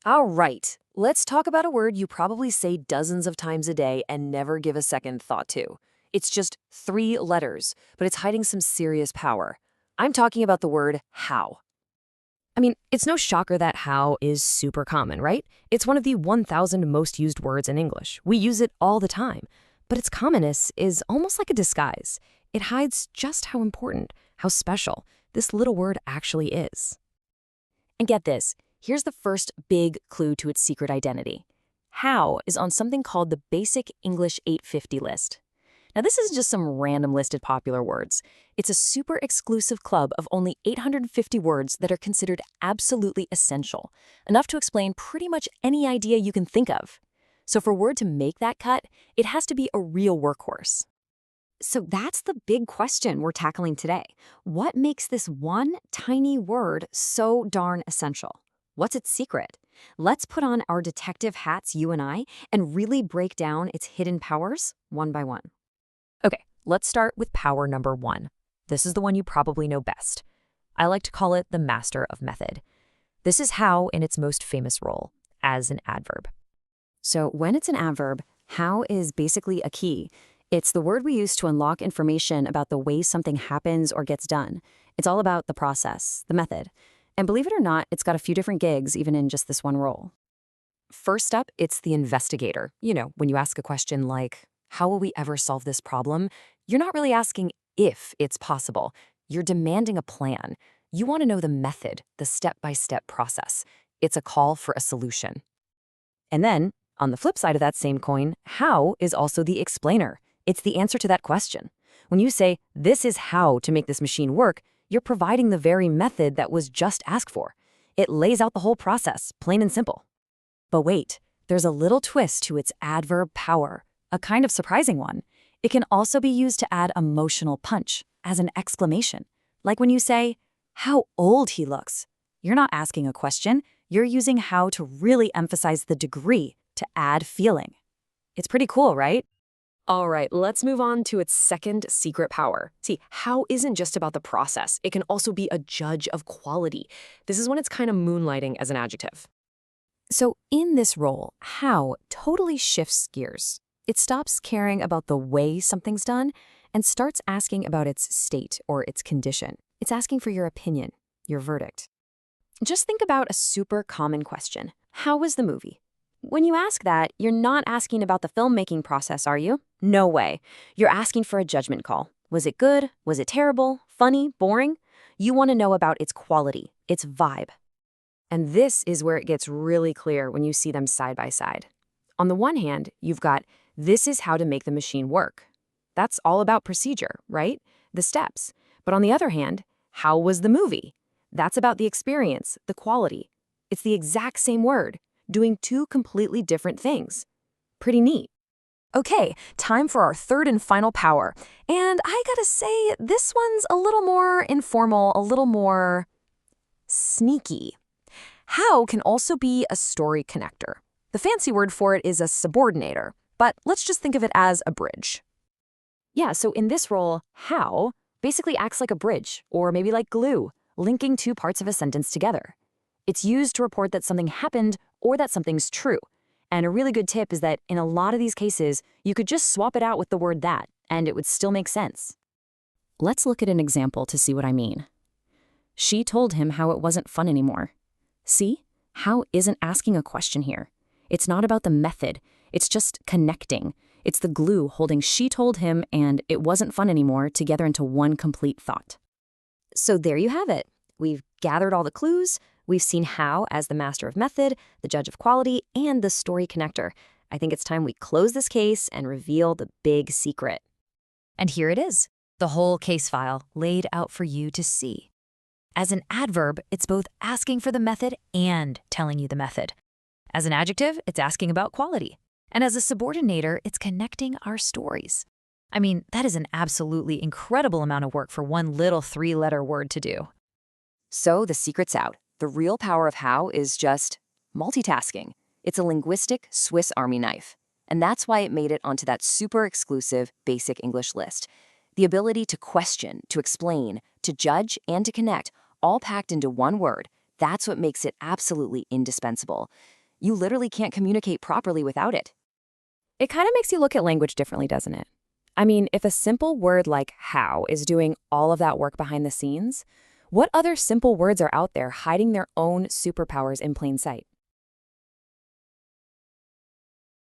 All right, let's talk about a word you probably say dozens of times a day and never give a second thought to. It's just 3 letters, but it's hiding some serious power. I'm talking about the word how. I mean, it's no shocker that how is super common, right? It's one of the 1,000 most used words in English. We use it all the time. But its commonness is almost like a disguise. It hides just how important, how special this little word actually is. And get this, here's the first big clue to its secret identity. How is on something called the Basic English 850 list. Now, this isn't just some random listed popular words. It's a super exclusive club of only 850 words that are considered absolutely essential, enough to explain pretty much any idea you can think of. So for a word to make that cut, it has to be a real workhorse. So that's the big question we're tackling today. What makes this one tiny word so darn essential? What's its secret? Let's put on our detective hats, you and I, and really break down its hidden powers one by one. Okay, let's start with power number 1. This is the one you probably know best. I like to call it the master of method. This is how in its most famous role, as an adverb. So when it's an adverb, how is basically a key. It's the word we use to unlock information about the way something happens or gets done. It's all about the process, the method. And believe it or not, it's got a few different gigs even in just this one role. First up, it's the investigator. You know, when you ask a question like, how will we ever solve this problem? You're not really asking if it's possible. You're demanding a plan. You want to know the method, the step-by-step process. It's a call for a solution. And then, on the flip side of that same coin, how is also the explainer. It's the answer to that question. When you say, this is how to make this machine work, you're providing the very method that was just asked for. It lays out the whole process, plain and simple. But wait, there's a little twist to its adverb power, a kind of surprising one. It can also be used to add emotional punch, as an exclamation. Like when you say, how old he looks. You're not asking a question, you're using how to really emphasize the degree, to add feeling. It's pretty cool, right? All right, let's move on to its second secret power. See, how isn't just about the process. It can also be a judge of quality. This is when it's kind of moonlighting as an adjective. So in this role, how totally shifts gears. It stops caring about the way something's done and starts asking about its state or its condition. It's asking for your opinion, your verdict. Just think about a super common question. How was the movie? When you ask that, you're not asking about the filmmaking process, are you? No way. You're asking for a judgment call. Was it good? Was it terrible? Funny? Boring? You want to know about its quality, its vibe. And this is where it gets really clear when you see them side by side. On the one hand, you've got, this is how to make the machine work. That's all about procedure, right? The steps. But on the other hand, how was the movie? That's about the experience, the quality. It's the exact same word, doing two completely different things. Pretty neat. Okay, time for our third and final power. And I gotta say, this one's a little more informal, a little more sneaky. How can also be a story connector. The fancy word for it is a subordinator, but let's just think of it as a bridge. Yeah, so in this role, how basically acts like a bridge, or maybe like glue, linking two parts of a sentence together. It's used to report that something happened or that something's true. And a really good tip is that in a lot of these cases, you could just swap it out with the word that, and it would still make sense. Let's look at an example to see what I mean. She told him how it wasn't fun anymore. See? How isn't asking a question here. It's not about the method. It's just connecting. It's the glue holding she told him and it wasn't fun anymore together into one complete thought. So there you have it. We've gathered all the clues. We've seen how as the master of method, the judge of quality, and the story connector. I think it's time we close this case and reveal the big secret. And here it is, the whole case file laid out for you to see. As an adverb, it's both asking for the method and telling you the method. As an adjective, it's asking about quality. And as a subordinator, it's connecting our stories. I mean, that is an absolutely incredible amount of work for one little 3-letter word to do. So the secret's out. The real power of how is just multitasking. It's a linguistic Swiss Army knife. And that's why it made it onto that super exclusive basic English list. The ability to question, to explain, to judge, and to connect, all packed into one word, That's what makes it absolutely indispensable. You literally can't communicate properly without it. It kind of makes you look at language differently, doesn't it? I mean, if a simple word like how is doing all of that work behind the scenes, what other simple words are out there hiding their own superpowers in plain sight?